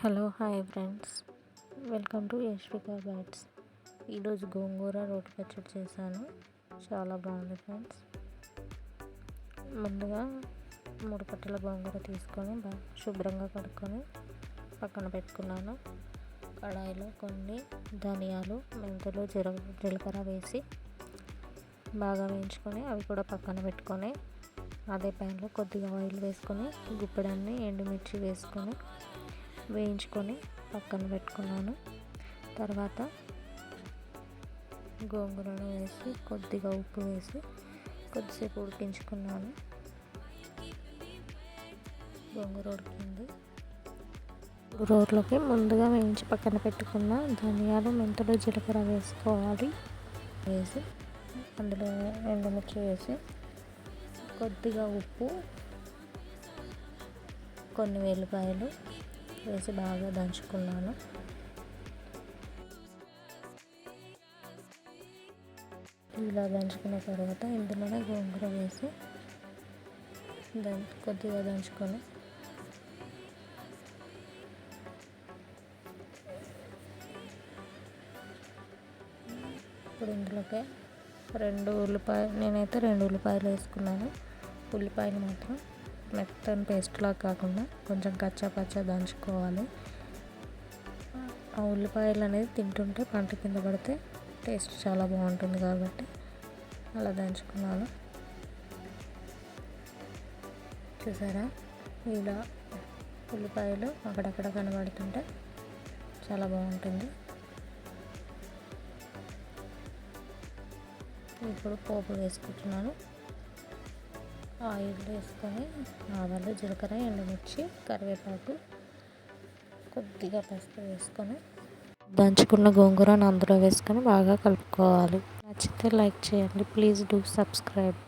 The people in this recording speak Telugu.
Hello hi friends, welcome to Yashvika bytes. ఈరోజు గోంగూర రోటి పచ్చడి చేశాను. చాలా బాగుంది ఫ్రెండ్స్. ముందుగా 3 కట్టల గోంగూర తీసుకొని శుభ్రంగా కడుక్కొని పక్కన పెట్టుకున్నాను. కడాయిలో కొన్ని ధనియాలు, మెంతులు, జీలకర్ర వేసి బాగా వేయించుకొని అవి కూడా పక్కన పెట్టుకొని అదే ప్యాన్లో కొద్దిగా ఆయిల్ వేసుకొని గుప్పెడన్ని ఎండుమిర్చి వేసుకొని వేయించుకొని పక్కన పెట్టుకున్నాను. తర్వాత గోంగూరను వేసి కొద్దిగా ఉప్పు వేసి కొద్దిసేపు ఉడికించుకున్నాను. గోంగూర ఉడికింది. రోట్లోకి ముందుగా వేయించి పక్కన పెట్టుకున్న ధనియాలు, మెంతులు, జీలకర్ర వేసుకోవాలి. వేసి అందులో ఎండుమిర్చి వేసి కొద్దిగా ఉప్పు, కొన్ని వెల్లిపాయలు వేసి బాగా దంచుకున్నాను. ఇలా దంచుకున్న తర్వాత ఇందులోనే గోంగూర వేసి కొద్దిగా దంచుకొని ఇప్పుడు ఇందులోకి నేనైతే 2 ఉల్లిపాయలు వేసుకున్నాను. ఉల్లిపాయలు మాత్రం మెత్తని పేస్ట్లా కాకుండా కొంచెం కచ్చా దంచుకోవాలి. ఆ ఉల్లిపాయలు అనేది తింటుంటే పంట కింద పడితే టేస్ట్ చాలా బాగుంటుంది కాబట్టి అలా దంచుకున్నాను. చూసారా, ఇలా ఉల్లిపాయలు అక్కడక్కడ కనబడుతుంటే చాలా బాగుంటుంది. ఇప్పుడు పోపు వేసుకుంటున్నాను. ఆయిల్ వేసుకొని ఆవాలు, జీలకర్ర, ఎండుమిర్చి, కరివేపాకు, కొద్దిగా పసుపు వేసుకొని దంచుకున్న గోంగూరను అందులో వేసుకొని బాగా కలుపుకోవాలి. నచ్చితే లైక్ చేయండి. Please do subscribe.